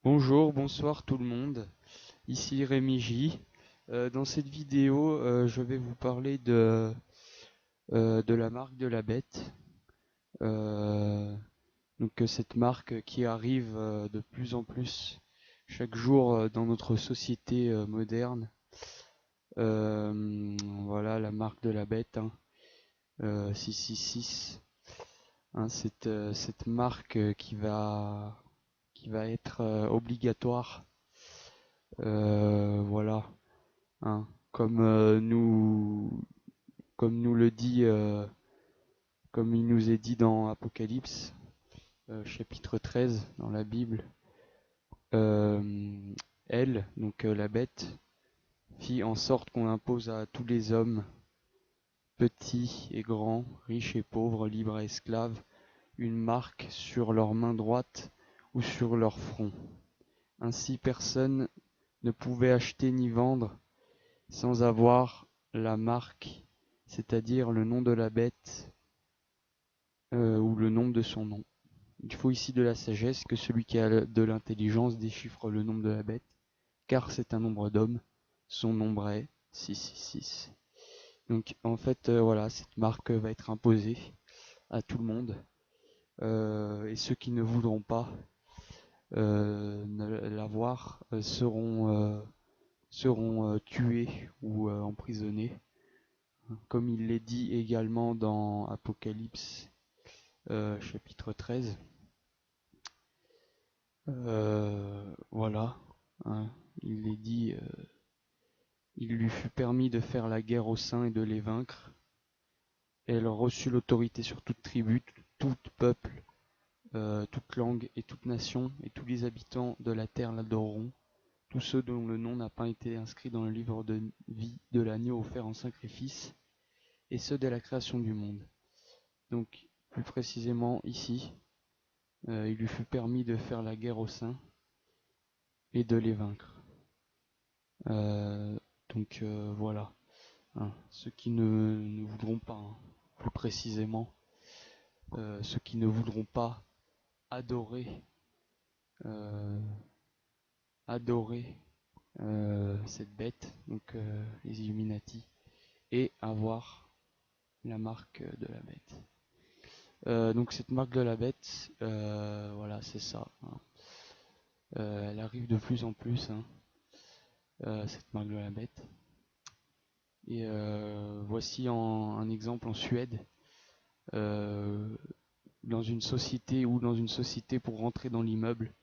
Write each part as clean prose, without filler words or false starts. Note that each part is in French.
Bonjour, bonsoir tout le monde. Ici Rémi J. Dans cette vidéo, je vais vous parler de la marque de la bête. Euh, cette marque qui arrive de plus en plus chaque jour dans notre société moderne. Voilà la marque de la bête, hein, 666. Hein, cette marque qui va être obligatoire. Voilà. Hein. Comme nous le dit, comme il nous est dit dans Apocalypse, chapitre 13 dans la Bible, euh, elle, la bête, fit en sorte qu'on impose à tous les hommes, petits et grands, riches et pauvres, libres et esclaves, une marque sur leur main droite ou sur leur front. Ainsi personne ne pouvait acheter ni vendre sans avoir la marque, c'est-à-dire le nom de la bête ou le nombre de son nom. Il faut ici de la sagesse que celui qui a de l'intelligence déchiffre le nombre de la bête, car c'est un nombre d'hommes, son nombre est 666. Donc en fait, voilà, cette marque va être imposée à tout le monde, et ceux qui ne voudront pas l'avoir seront tués ou emprisonnés, comme il l'est dit également dans Apocalypse chapitre 13. Voilà, hein, il est dit, il lui fut permis de faire la guerre aux saints et de les vaincre. Et elle reçut l'autorité sur toute tribu, tout peuple, toute langue et toute nation, et tous les habitants de la terre l'adoreront. Tous ceux dont le nom n'a pas été inscrit dans le livre de vie de l'agneau offert en sacrifice, et ceux de la création du monde. Donc, plus précisément ici, il lui fut permis de faire la guerre aux saints et de les vaincre. Euh, voilà. Hein, ceux qui ne voudront pas, hein, plus précisément, ceux qui ne voudront pas adorer, euh, adorer cette bête, les Illuminati, et avoir la marque de la bête. Donc cette marque de la bête, voilà, c'est ça. Hein. Elle arrive de plus en plus, hein, cette marque de la bête. Et voici un exemple en Suède. Euh, dans une société ou dans une société pour rentrer dans l'immeuble,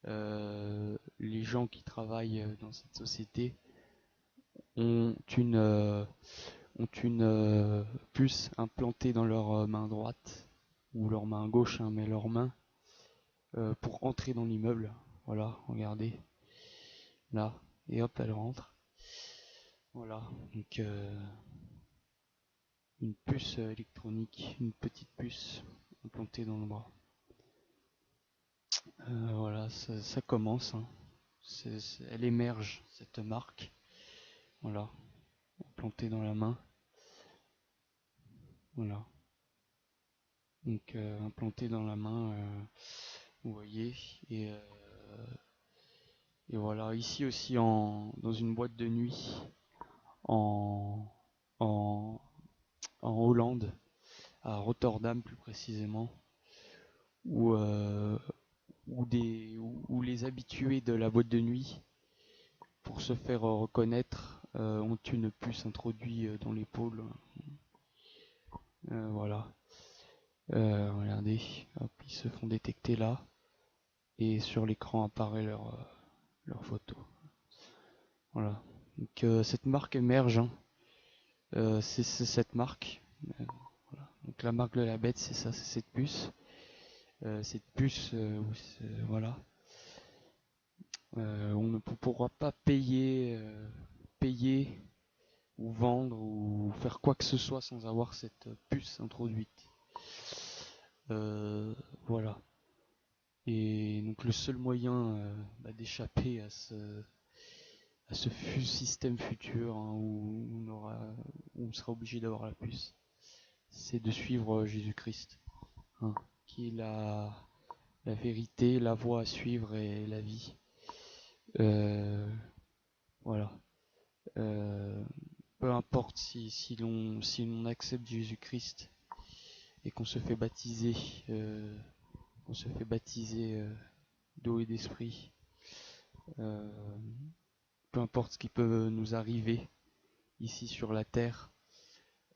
les gens qui travaillent dans cette société ont une puce implantée dans leur main droite ou leur main gauche, hein, mais leur main pour entrer dans l'immeuble. Voilà, regardez, là, et hop, elle rentre. Voilà, une puce électronique, une petite puce implantée dans le bras. Voilà, ça commence, hein. Elle émerge, cette marque. Voilà, implantée dans la main. Voilà. Implantée dans la main, vous voyez. Et, euh, et voilà, ici aussi dans une boîte de nuit en, en, en Hollande, à Rotterdam plus précisément, où, où les habitués de la boîte de nuit, pour se faire reconnaître, ont une puce introduite dans l'épaule. Voilà. Regardez, hop, ils se font détecter là, et sur l'écran apparaît leur photo. Voilà. Cette marque émerge, hein. C'est cette marque. Voilà. Donc la marque de la bête, c'est ça, c'est cette puce. Voilà. On ne pourra pas payer ou vendre ou faire quoi que ce soit sans avoir cette puce introduite. Voilà. Et donc le seul moyen d'échapper à ce système futur, hein, où on sera obligé d'avoir la puce, c'est de suivre Jésus-Christ, hein, qui est la vérité, la voie à suivre et la vie. Euh, voilà. Euh, Peu importe si l'on accepte Jésus-Christ et euh, qu'on se fait baptiser d'eau et d'esprit, euh, peu importe ce qui peut nous arriver ici sur la terre,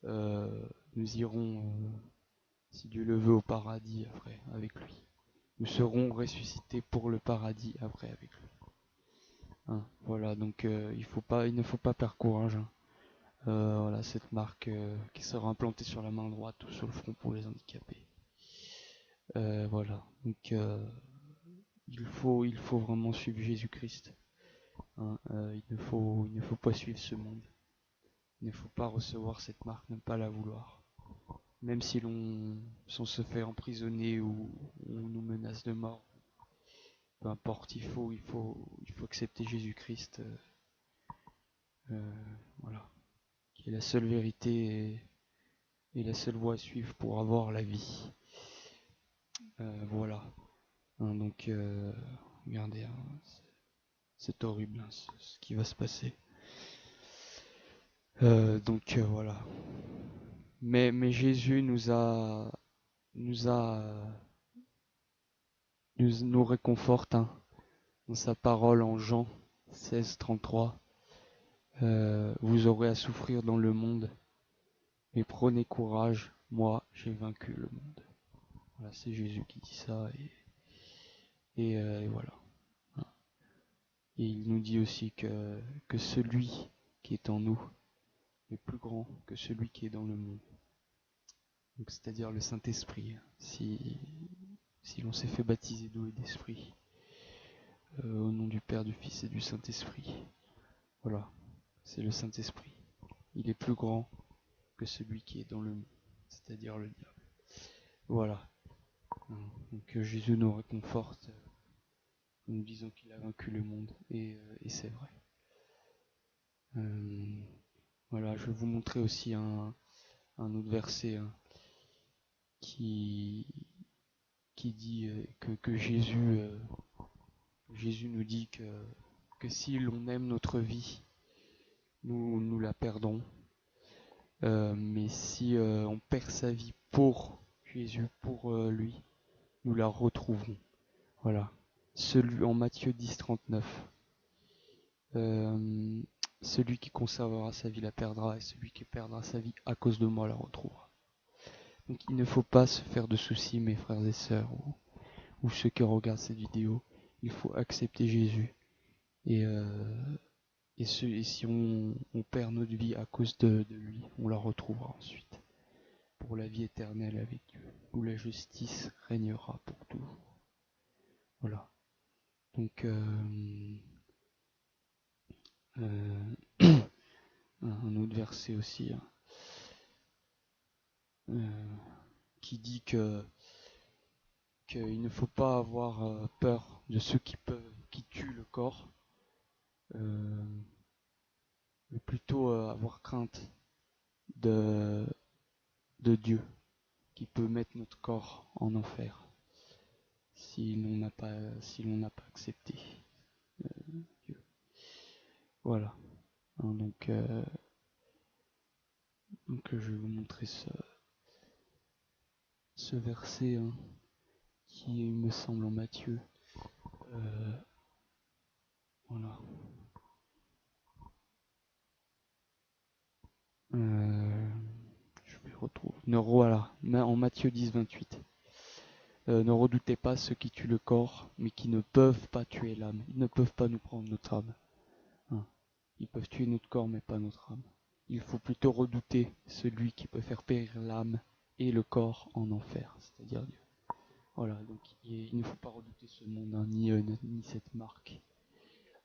nous irons, si Dieu le veut, au paradis après avec lui. Nous serons ressuscités pour le paradis après avec lui. Hein, voilà, donc il ne faut pas perdre courage. Hein. Voilà, cette marque qui sera implantée sur la main droite ou sur le front pour les handicapés. Voilà, donc il faut vraiment suivre Jésus-Christ. Hein. Il ne faut pas suivre ce monde. Il ne faut pas recevoir cette marque, ne pas la vouloir. Même si si on se fait emprisonner ou on nous menace de mort, peu importe, il faut accepter Jésus-Christ, voilà, qui est la seule vérité et la seule voie à suivre pour avoir la vie. Voilà. Hein, donc, regardez, hein, c'est horrible hein, ce qui va se passer. Donc voilà. Mais Jésus nous a, nous réconforte hein, dans sa parole en Jean 16:33. Vous aurez à souffrir dans le monde, mais prenez courage, moi j'ai vaincu le monde. Voilà, c'est Jésus qui dit ça et voilà. Et il nous dit aussi que celui qui est en nous est plus grand que celui qui est dans le monde. Donc c'est-à-dire le Saint-Esprit. Si l'on s'est fait baptiser d'eau et d'esprit, au nom du Père, du Fils et du Saint-Esprit. Voilà, c'est le Saint-Esprit. Il est plus grand que celui qui est dans le monde, c'est-à-dire le diable. Voilà. Donc Jésus nous réconforte en nous disant qu'il a vaincu le monde, et c'est vrai. Voilà, je vais vous montrer aussi un autre verset hein, qui, qui dit que Jésus nous dit que si l'on aime notre vie, nous la perdons. Mais si on perd sa vie pour Jésus, pour lui, nous la retrouverons. Voilà. En Matthieu 10:39. Euh, Celui qui conservera sa vie la perdra, et celui qui perdra sa vie à cause de moi la retrouvera. Donc il ne faut pas se faire de soucis, mes frères et sœurs, ou ceux qui regardent cette vidéo. Il faut accepter Jésus. Et, si on perd notre vie à cause de lui, on la retrouvera ensuite pour la vie éternelle avec Dieu, où la justice régnera pour toujours. Voilà. Donc, un autre verset aussi hein, qui dit qu'il ne faut pas avoir peur de ceux qui tuent le corps, mais plutôt avoir crainte de, de Dieu, qui peut mettre notre corps en enfer si l'on n'a pas accepté Dieu. Voilà. Hein, donc je vais vous montrer ce verset hein, qui il me semble en Matthieu. Voilà. Je vais retrouver. Voilà. En Matthieu 10:28. Ne redoutez pas ceux qui tuent le corps, mais qui ne peuvent pas tuer l'âme. Ils ne peuvent pas nous prendre notre âme. Hein. Ils peuvent tuer notre corps, mais pas notre âme. Il faut plutôt redouter celui qui peut faire périr l'âme et le corps en enfer, c'est-à-dire Dieu. Voilà, donc il ne faut pas redouter ce monde, hein, ni cette marque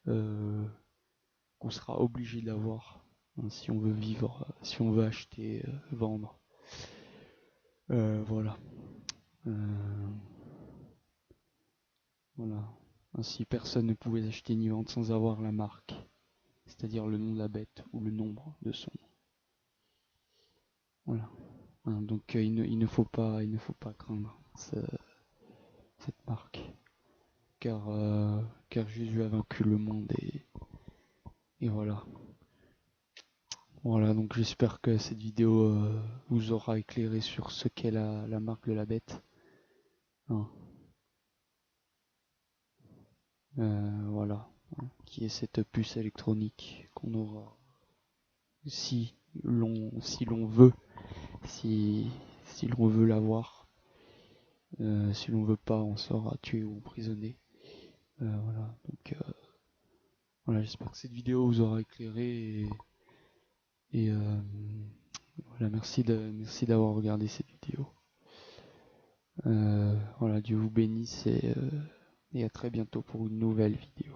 qu'on sera obligé d'avoir hein, si on veut vivre, si on veut acheter, vendre. Voilà. Voilà. Ainsi, personne ne pouvait acheter ni vendre sans avoir la marque, c'est-à-dire le nom de la bête ou le nombre de son nom. Voilà. Hein, donc il ne faut pas craindre cette marque, car, car Jésus a vaincu le monde et voilà. Voilà, donc j'espère que cette vidéo vous aura éclairé sur ce qu'est la marque de la bête. Hein. Voilà, hein, qui est cette puce électronique qu'on aura si l'on veut, si l'on veut l'avoir. Si l'on veut pas, on sera tué ou emprisonné. Voilà, donc voilà, j'espère que cette vidéo vous aura éclairé et voilà, merci d'avoir regardé cette vidéo. Voilà, Dieu vous bénisse et à très bientôt pour une nouvelle vidéo.